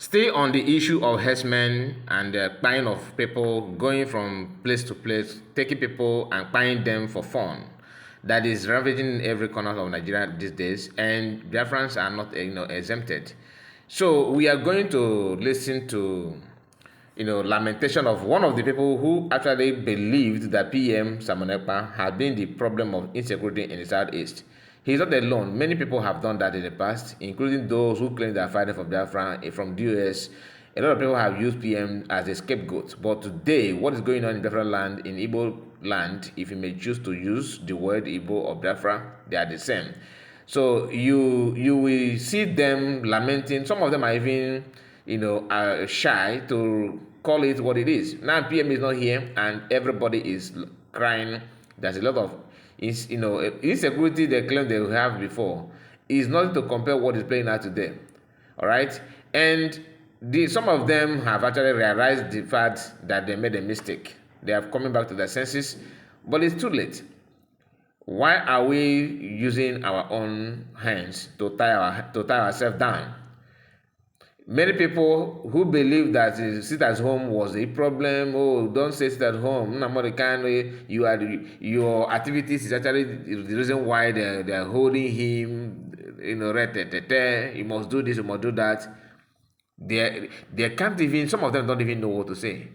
Still on the issue of herdsmen and the buying of people, going from place to place, taking people and buying them for fun. That is ravaging every corner of Nigeria these days, and Biafrans are not, exempted. So we are going to listen to, lamentation of one of the people who actually believed that PM Simon Ekpa had been the problem of insecurity in the southeast. He's not alone. Many people have done that in the past, including those who claim they are fighting for Biafra from the US. A lot of people have used PM as a scapegoat. But today, what is going on in Biafra land, in Igbo land, if you may choose to use the word Igbo or Biafra, they are the same. So you will see them lamenting. Some of them are even, are shy to call it what it is. Now PM is not here, and everybody is crying. There's a lot of insecurity they claim they have before is nothing to compare what is playing out today. All right, and some of them have actually realized the fact that they made a mistake. They are coming back to their senses, but it's too late. Why are we using our own hands to tie ourselves down? Many people who believe that sit at home was a problem. Oh, don't say sit at home. Your activities is actually the reason why they're holding him. You must do this, you must do that. They can't even. Some of them don't even know what to say.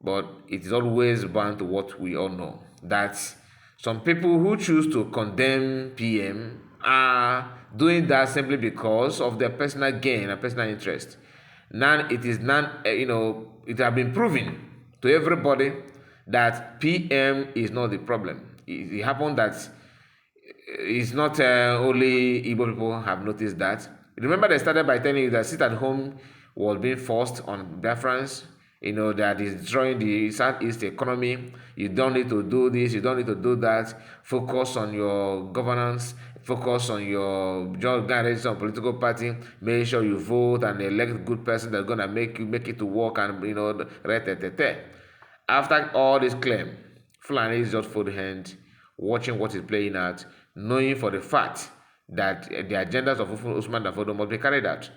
But it is always bound to what we all know, that some people who choose to condemn PM are doing that simply because of their personal gain and personal interest. Now it is it has been proven to everybody that PM is not the problem. It happened that it's not only Igbo people have noticed that. Remember, they started by telling you that sit at home was being forced on Biafrans, that is destroying the Southeast economy. You don't need to do this, you don't need to do that. Focus on your governance, focus on your job guidance on political party. Make sure you vote and elect a good person that's gonna make it to work, and After all this claim, Fulani is just fold hand, watching what is playing out, knowing for the fact that the agendas of Usman Dafodo must be carried out.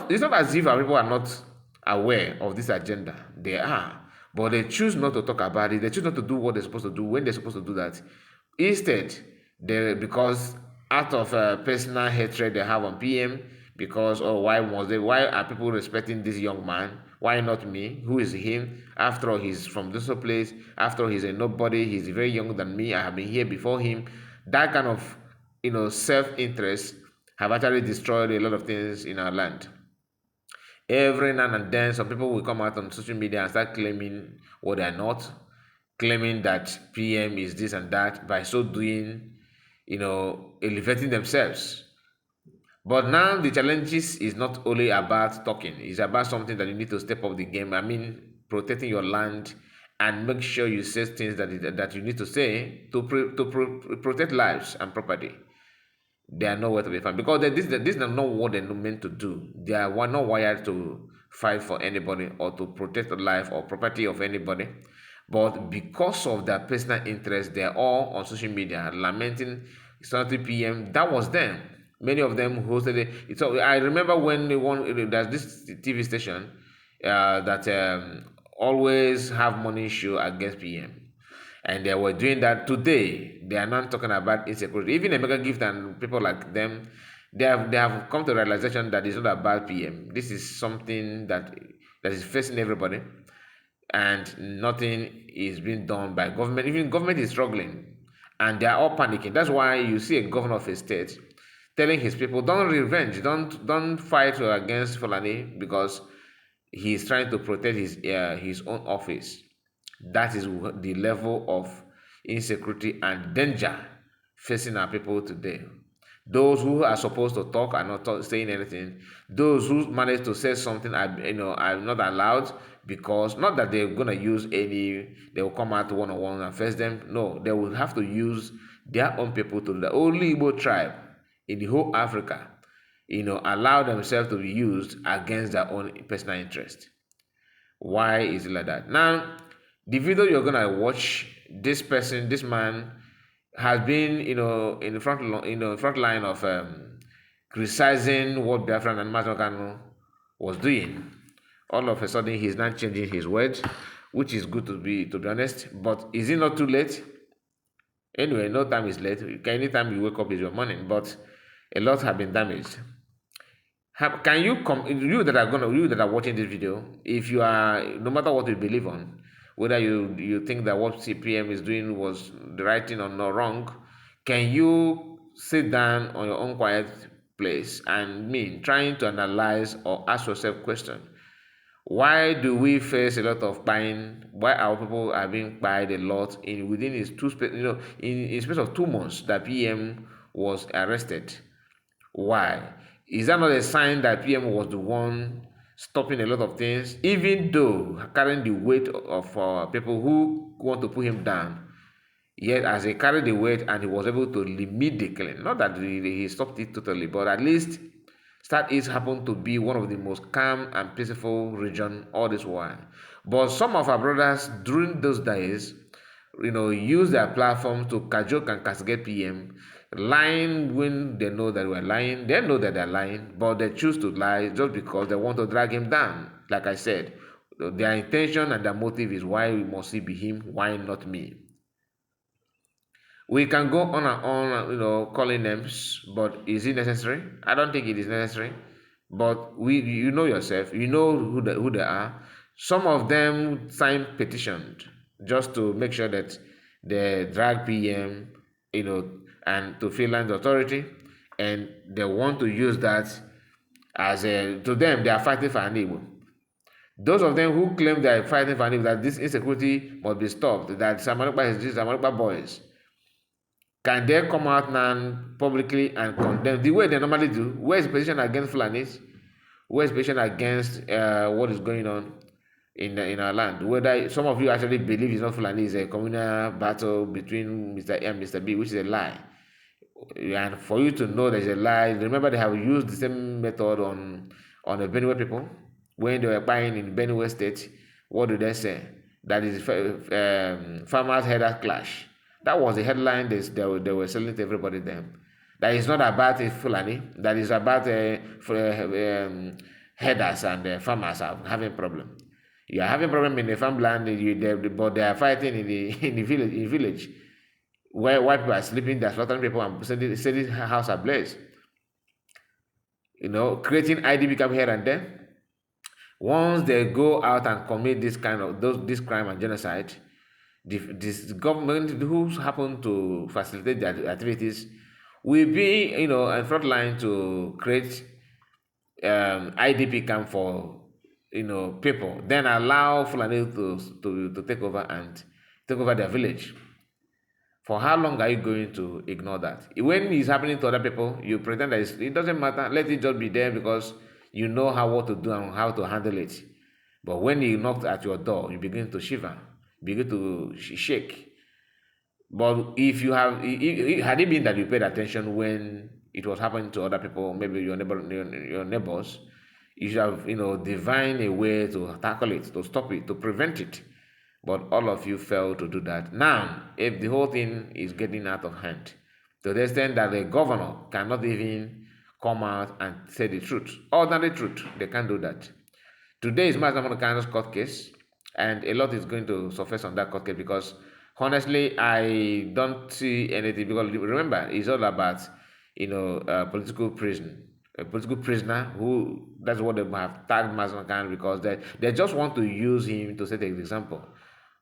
It's not as if our people are not aware of this agenda. They are, but they choose not to talk about it. They choose not to do what they're supposed to do when they're supposed to do that. Instead, because out of personal hatred they have on PM, because why are people respecting this young man? Why not me? Who is him? After all, he's from this place. After all, he's a nobody. He's very younger than me. I have been here before him. That kind of self-interest have actually destroyed a lot of things in our land. Every now and then, some people will come out on social media and start claiming what they are not, claiming that PM is this and that. By so doing, elevating themselves. But now the challenges is not only about talking, it's about something that you need to step up the game. I mean, protecting your land and make sure you say things that you need to say to protect lives and property. They are nowhere to be found because this is not what they're meant to do. They are not wired to fight for anybody or to protect the life or property of anybody. But because of their personal interest, they're all on social media lamenting 30 PM. That was them. Many of them hosted it. So I remember when there's this TV station that always have money show against PM. And they were doing that today. They are not talking about insecurity. Even a mega gift and people like them, they have come to the realization that it's not about PM. This is something that is facing everybody, and nothing is being done by government. Even government is struggling, and they are all panicking. That's why you see a governor of a state telling his people, "Don't revenge, don't fight against Fulani because he's trying to protect his own office." That is the level of insecurity and danger facing our people today. Those who are supposed to talk are not saying anything. Those who manage to say something are not allowed, because not that they're gonna use they will come out one-on-one and face them. No, they will have to use their own people, to the only Igbo tribe in the whole Africa, allow themselves to be used against their own personal interest. Why is it like that? Now, the video you're gonna watch, this man has been, in the front line of criticizing what Biafran and Mazokano was doing. All of a sudden, he's not changing his words, which is good to be honest. But is it not too late? Anyway, no time is late. Anytime you wake up is your morning, but a lot have been damaged. Can you come, you that are watching this video, if you are, no matter what you believe on, whether you think that what CPM is doing was the right thing or not wrong, can you sit down on your own quiet place and trying to analyze or ask yourself question? Why do we face a lot of buying? Why our people are being buyed a lot in within his in space of 2 months that PM was arrested? Why? Is that not a sign that PM was the one stopping a lot of things, even though carrying the weight of people who want to put him down? Yet, as he carried the weight and he was able to limit the killing, not that he stopped it totally, but at least Southeast happened to be one of the most calm and peaceful region all this while. But some of our brothers during those days, use their platform to cajole and castigate PM, lying when they know that we're lying. They know that they're lying, but they choose to lie just because they want to drag him down. Like I said, their intention and their motive is why we must see be him, why not me. We can go on and on, calling names, but is it necessary? I don't think it is necessary. But you know yourself, you know who they are. Some of them signed petitions just to make sure that they drag PM, and to Finland authority, and they want to use that as to them they are fighting for an Igbo. Those of them who claim they are fighting for an Igbo, that this insecurity must be stopped, that Samarupa is just Samarupa boys, can they come out now publicly and condemn the way they normally do? Where is the position against Fulanis? Where is the position against what is going on in our land? Whether some of you actually believe it's not Fulani, it's a communal battle between Mr. A and Mr. B, which is a lie. And for you to know there's a lie, remember they have used the same method on the Benue people when they were buying in Benue State. What did they say? That is farmers header clash. That was the headline they were selling to everybody then. That is not about a Fulani. That is about headers and farmers are having problem. You are having problem in the farmland, but they are fighting in the village where white people are sleeping, they're slaughtering people and setting house ablaze. Creating IDP camp here and there. Once they go out and commit this crime and genocide, this government who happen to facilitate their activities will be, in front line to create IDP camp for, people. Then allow Fulani to take over and take over their village. For how long are you going to ignore that? When it's happening to other people, you pretend that it doesn't matter. Let it just be there because you know what to do and how to handle it. But when he knocked at your door, you begin to shiver, begin to shake. But if you have, had it been that you paid attention when it was happening to other people, maybe your neighbors, you should have, divined a way to tackle it, to stop it, to prevent it. But all of you fail to do that. Now, if the whole thing is getting out of hand, to the extent that the governor cannot even come out and say the truth, ordinary truth, they can't do that. Today is Mazda court case, and a lot is going to surface on that court case because honestly, I don't see anything. Because remember, it's all about political prison, a political prisoner who that's what they have tagged Mazda because they just want to use him to set an example.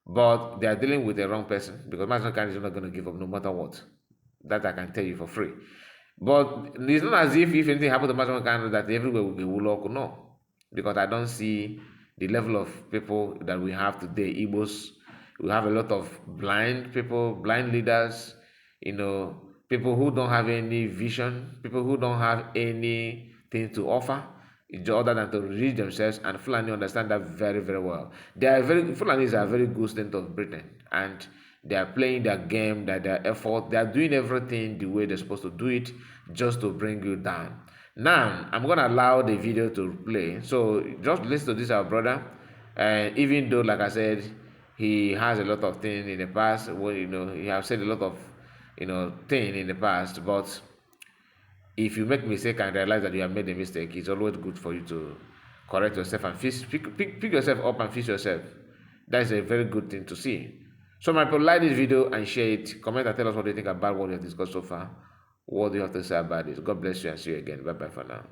But they are dealing with the wrong person because Mazda is not going to give up no matter what. That I can tell you for free. But it's not as if anything happened to Mazda that everywhere will be Wulok. No. Because I don't see the level of people that we have today. Igbos, we have a lot of blind people, blind leaders, people who don't have any vision, people who don't have anything to offer other than to reach themselves, and Fulani understand that very, very well. Fulanis are a very good student of Britain, and they are playing their game, their effort, they are doing everything the way they're supposed to do it just to bring you down. Now, I'm going to allow the video to play. So just listen to this, our brother. And even though, like I said, he has a lot of things in the past, well, he has said a lot of, things in the past. But if you make mistake and realize that you have made a mistake, it's always good for you to correct yourself and pick yourself up and fix yourself. That is a very good thing to see. So my people, like this video and share it. Comment and tell us what you think about what we have discussed so far. What do you have to say about this? God bless you and see you again. Bye bye for now.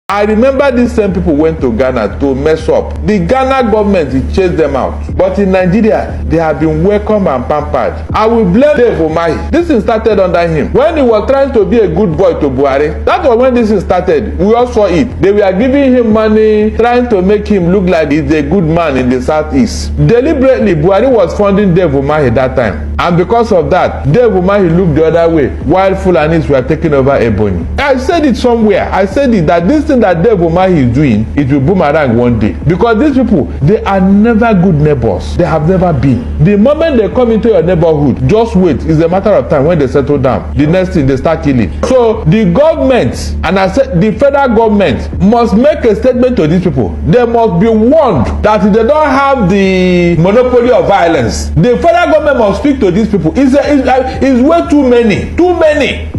I remember these same people went to Ghana to mess up. The Ghana government chased them out. But in Nigeria, they have been welcomed and pampered. I will blame Dave Umahi. This thing started under him. When he was trying to be a good boy to Buhari, that was when this thing started. We all saw it. They were giving him money, trying to make him look like he's a good man in the southeast. Deliberately, Buhari was funding Dave Umahi that time. And because of that, Dave Umahi looked the other way while Fulanis were taking over Ebonyi. I said it somewhere. I said it that this thing that Dave Umahi is doing, it will boomerang one day. Because these people, they are never good neighbors. They have never been. The moment they come into your neighborhood, just wait. It's a matter of time when they settle down. The next thing, they start killing. So the government, and I said the federal government, must make a statement to these people. They must be warned that they don't have the monopoly of violence. The federal government must speak to these people. It's way too many. Too many.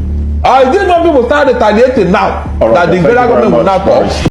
Is this when people start retaliating now? Right, that the federal government will not talk?